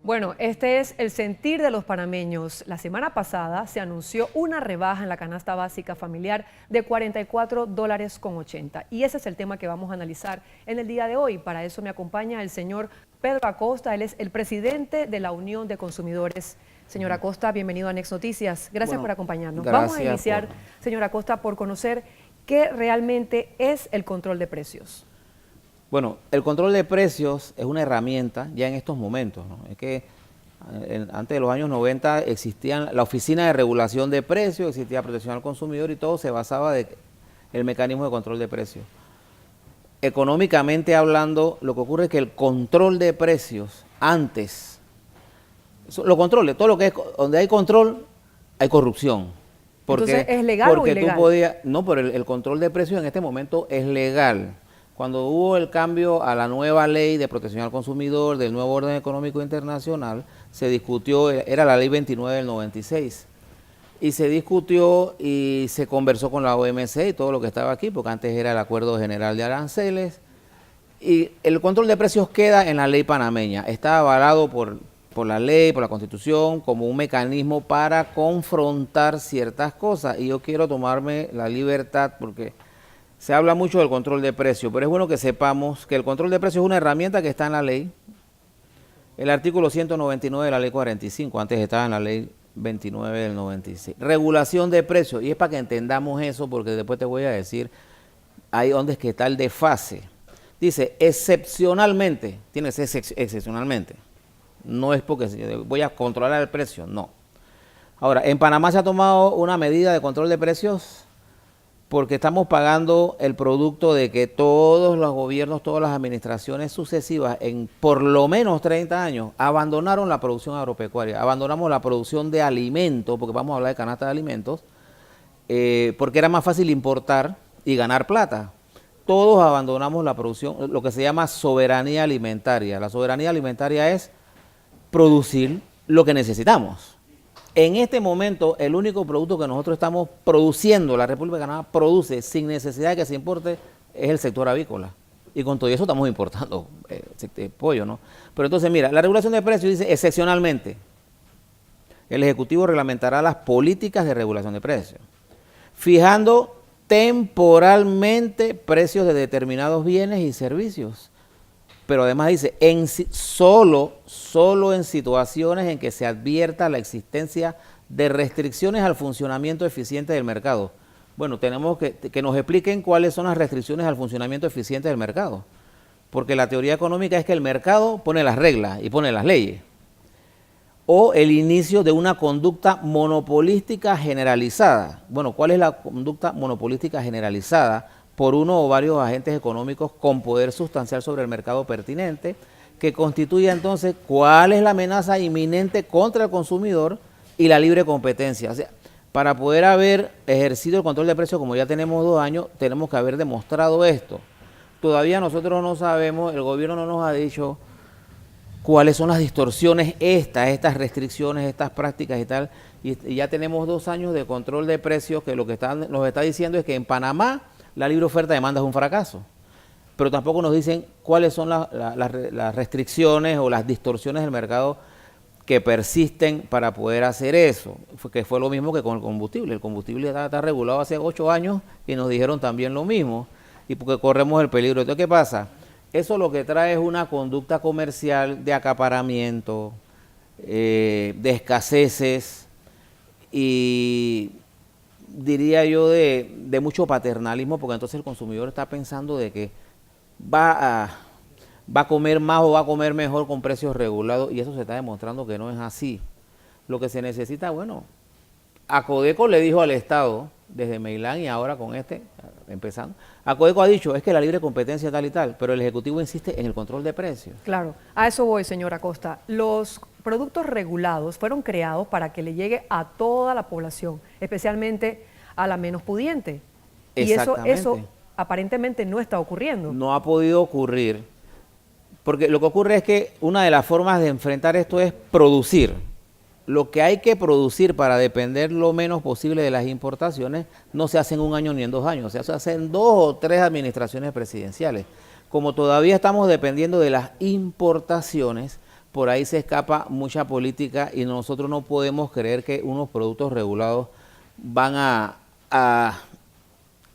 Bueno, este es el sentir de los panameños. La semana pasada se anunció una rebaja en la canasta básica familiar de $44,80. Y ese es el tema que vamos a analizar en el día de hoy. Para eso me acompaña el señor Pedro Acosta. Él es el presidente de la Unión de Consumidores. Señor Acosta, bienvenido a Next Noticias. Gracias por acompañarnos. Vamos a iniciar, señor Acosta, por conocer qué realmente es el control de precios. Bueno, el control de precios es una herramienta ya en estos momentos, ¿no? Es que antes de los años 90 existían la Oficina de Regulación de Precios, existía Protección al Consumidor y todo se basaba en el mecanismo de control de precios. Económicamente hablando, lo que ocurre es que el control de precios antes, los controles, todo lo que es, donde hay control, hay corrupción. Entonces, ¿es legal o ilegal? No, pero el control de precios en este momento es legal. Cuando hubo el cambio a la nueva ley de protección al consumidor, del nuevo orden económico internacional, se discutió, era la ley 29 del 96, y se discutió y se conversó con la OMC y todo lo que estaba aquí, porque antes era el Acuerdo General de Aranceles, y el control de precios queda en la ley panameña, está avalado por la ley, por la Constitución, como un mecanismo para confrontar ciertas cosas, y yo quiero tomarme la libertad porque se habla mucho del control de precios, pero es bueno que sepamos que el control de precios es una herramienta que está en la ley. El artículo 199 de la ley 45, antes estaba en la ley 29 del 96. Regulación de precios, y es para que entendamos eso, porque después te voy a decir ahí donde es que está el desfase. Dice, excepcionalmente, tiene que ser excepcionalmente. No es porque voy a controlar el precio, no. Ahora, en Panamá se ha tomado una medida de control de precios porque estamos pagando el producto de que todos los gobiernos, todas las administraciones sucesivas en por lo menos 30 años abandonaron la producción agropecuaria, abandonamos la producción de alimentos, porque vamos a hablar de canasta de alimentos, porque era más fácil importar y ganar plata. Todos abandonamos la producción, lo que se llama soberanía alimentaria. La soberanía alimentaria es producir lo que necesitamos. En este momento, el único producto que nosotros estamos produciendo, la República de Panamá produce sin necesidad de que se importe, es el sector avícola. Y con todo eso estamos importando pollo, ¿no? Pero entonces, mira, la regulación de precios dice excepcionalmente, el Ejecutivo reglamentará las políticas de regulación de precios, fijando temporalmente precios de determinados bienes y servicios. Pero además dice, solo en situaciones en que se advierta la existencia de restricciones al funcionamiento eficiente del mercado. Bueno, tenemos que nos expliquen cuáles son las restricciones al funcionamiento eficiente del mercado. Porque la teoría económica es que el mercado pone las reglas y pone las leyes. O el inicio de una conducta monopolística generalizada. Bueno, ¿cuál es la conducta monopolística generalizada? Por uno o varios agentes económicos con poder sustancial sobre el mercado pertinente, que constituye entonces cuál es la amenaza inminente contra el consumidor y la libre competencia. O sea, para poder haber ejercido el control de precios, como ya tenemos 2 años, tenemos que haber demostrado esto. Todavía nosotros no sabemos, el gobierno no nos ha dicho cuáles son las distorsiones estas restricciones, estas prácticas y tal, y ya tenemos 2 años de control de precios que lo que nos está diciendo es que en Panamá la libre oferta de demanda es un fracaso, pero tampoco nos dicen cuáles son las restricciones o las distorsiones del mercado que persisten para poder hacer eso, que fue lo mismo que con el combustible. El combustible está regulado hace 8 años y nos dijeron también lo mismo, y porque corremos el peligro. Entonces, ¿qué pasa? Eso lo que trae es una conducta comercial de acaparamiento, de escaseces y diría yo de mucho paternalismo, porque entonces el consumidor está pensando de que va a comer más o va a comer mejor con precios regulados, y eso se está demostrando que no es así. Lo que se necesita, bueno, Acodeco le dijo al Estado, desde Meilán y ahora con empezando, Acodeco ha dicho, es que la libre competencia tal y tal, pero el Ejecutivo insiste en el control de precios. Claro, a eso voy, señora Acosta. Los productos regulados fueron creados para que le llegue a toda la población, especialmente a la menos pudiente. Y eso aparentemente no está ocurriendo. No ha podido ocurrir, porque lo que ocurre es que una de las formas de enfrentar esto es producir. Lo que hay que producir para depender lo menos posible de las importaciones no se hace en 1 año ni en 2 años, se hace en 2 o 3 administraciones presidenciales. Como todavía estamos dependiendo de las importaciones, por ahí se escapa mucha política y nosotros no podemos creer que unos productos regulados van a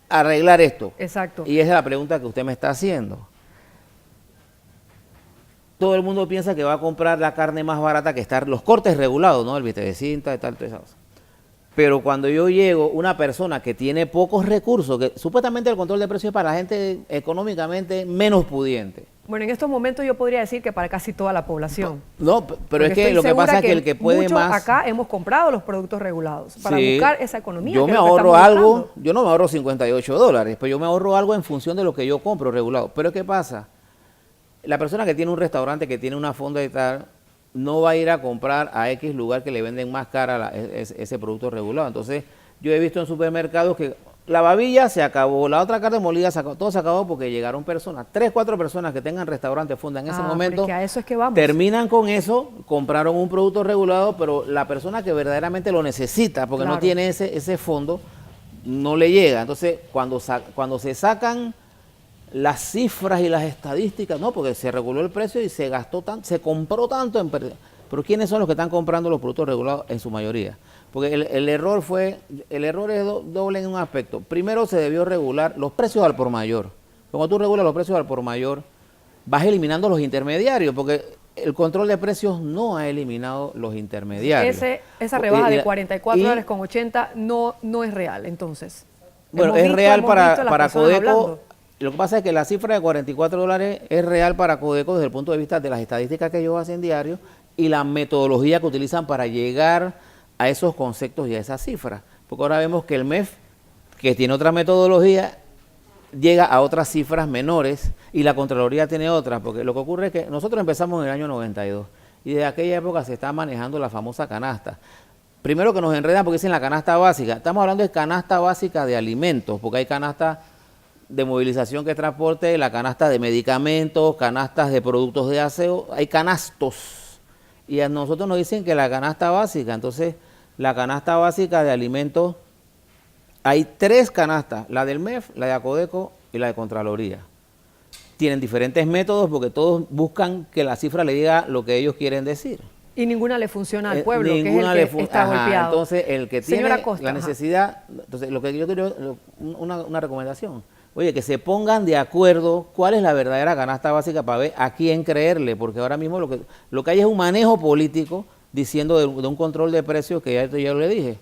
arreglar esto. Exacto. Y esa es la pregunta que usted me está haciendo. Todo el mundo piensa que va a comprar la carne más barata que están los cortes regulados, ¿no? El bistec de cinta y tal, todas esas cosas. Pero cuando yo llego, una persona que tiene pocos recursos, que supuestamente el control de precios es para la gente económicamente menos pudiente. Bueno, en estos momentos yo podría decir que para casi toda la población. No, pero Porque es que estoy lo que segura pasa es que el que puede muchos más... acá hemos comprado los productos regulados para Sí, buscar esa economía. yo que me es lo que ahorro estamos algo, buscando. yo no me ahorro $58, pero yo me ahorro algo en función de lo que yo compro regulado. Pero ¿qué pasa? La persona que tiene un restaurante, que tiene una fonda y tal, no va a ir a comprar a X lugar que le venden más cara ese producto regulado. Entonces, yo he visto en supermercados que la babilla se acabó, la otra carne molida se acabó, todo se acabó porque llegaron personas, 3, 4 personas que tengan restaurante, fonda en ese momento, porque a eso es que vamos. terminan con eso, compraron un producto regulado, pero la persona que verdaderamente lo necesita, porque no Claro. tiene ese fondo, no le llega. Entonces, cuando se sacan las cifras y las estadísticas, no, porque se reguló el precio y se gastó tanto, se compró tanto en pero ¿quiénes son los que están comprando los productos regulados? En su mayoría. Porque el error es doble en un aspecto. Primero se debió regular los precios al por mayor. Cuando tú regulas los precios al por mayor, vas eliminando los intermediarios, porque el control de precios no ha eliminado los intermediarios. Esa rebaja de $44.80 no es real, entonces. Bueno, Hemos es real hemos visto para las personas Codeco. hablando. Lo que pasa es que la cifra de $44 es real para Codeco desde el punto de vista de las estadísticas que ellos hacen diario y la metodología que utilizan para llegar a esos conceptos y a esas cifras. Porque ahora vemos que el MEF, que tiene otra metodología, llega a otras cifras menores y la Contraloría tiene otras. Porque lo que ocurre es que nosotros empezamos en el año 92 y desde aquella época se está manejando la famosa canasta. Primero que nos enredan porque dicen la canasta básica. Estamos hablando de canasta básica de alimentos, porque hay canasta de movilización que transporte, la canasta de medicamentos, canastas de productos de aseo, hay canastos. Y a nosotros nos dicen que la canasta básica, entonces la canasta básica de alimentos, hay 3 canastas, la del MEF, la de Acodeco y la de Contraloría. Tienen diferentes métodos porque todos buscan que la cifra le diga lo que ellos quieren decir. Y ninguna le funciona al pueblo, que es Ninguna el que está golpeado. Entonces, el que tiene Señora Costa, la necesidad, entonces lo que yo quiero, una recomendación, oye, que se pongan de acuerdo cuál es la verdadera canasta básica para ver a quién creerle, porque ahora mismo lo que hay es un manejo político diciendo de un control de precios que ya le dije.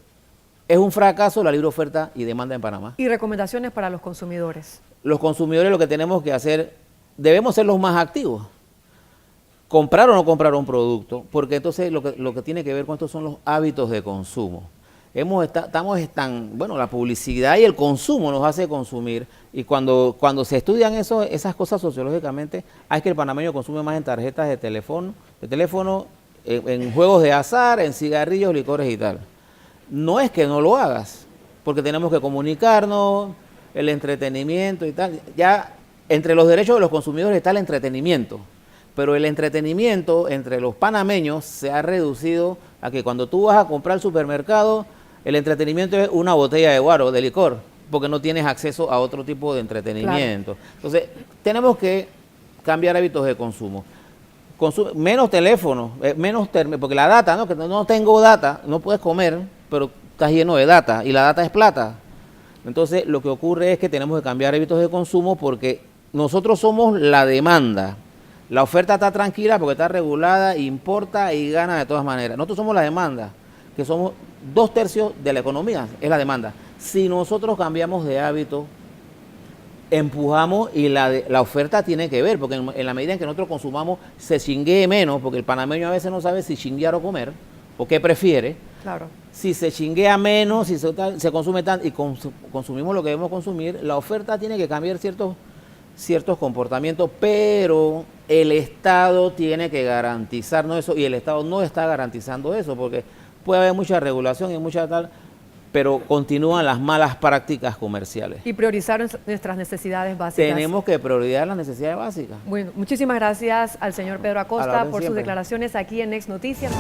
Es un fracaso la libre oferta y demanda en Panamá. Y recomendaciones para los consumidores. Los consumidores lo que tenemos que hacer, debemos ser los más activos. Comprar o no comprar un producto, porque entonces lo que tiene que ver con esto son los hábitos de consumo. Bueno, la publicidad y el consumo nos hace consumir, y cuando se estudian esas cosas sociológicamente, hay que el panameño consume más en tarjetas de teléfono, en juegos de azar, en cigarrillos, licores y tal. No es que no lo hagas, porque tenemos que comunicarnos, el entretenimiento y tal. Ya entre los derechos de los consumidores está el entretenimiento. Pero el entretenimiento entre los panameños se ha reducido a que cuando tú vas a comprar al supermercado, el entretenimiento es una botella de guaro, de licor, porque no tienes acceso a otro tipo de entretenimiento. Claro. Entonces, tenemos que cambiar hábitos de consumo. Menos teléfono, porque la data, ¿no? Que no tengo data, no puedes comer, pero estás lleno de data, y la data es plata. Entonces, lo que ocurre es que tenemos que cambiar hábitos de consumo porque nosotros somos la demanda. La oferta está tranquila porque está regulada, importa y gana de todas maneras. Nosotros somos la demanda, que somos 2/3 de la economía, es la demanda. Si nosotros cambiamos de hábito, empujamos y la oferta tiene que ver, porque en la medida en que nosotros consumamos se chinguee menos, porque el panameño a veces no sabe si chinguear o comer, o qué prefiere. Claro. Si se chinguea menos, si se consume tanto y consumimos lo que debemos consumir, la oferta tiene que cambiar ciertos comportamientos, pero el Estado tiene que garantizarnos eso y el Estado no está garantizando eso porque puede haber mucha regulación y mucha tal, pero continúan las malas prácticas comerciales. Y priorizar nuestras necesidades básicas. Tenemos que priorizar las necesidades básicas. Bueno, muchísimas gracias al señor Pedro Acosta por sus declaraciones aquí en Next Noticias.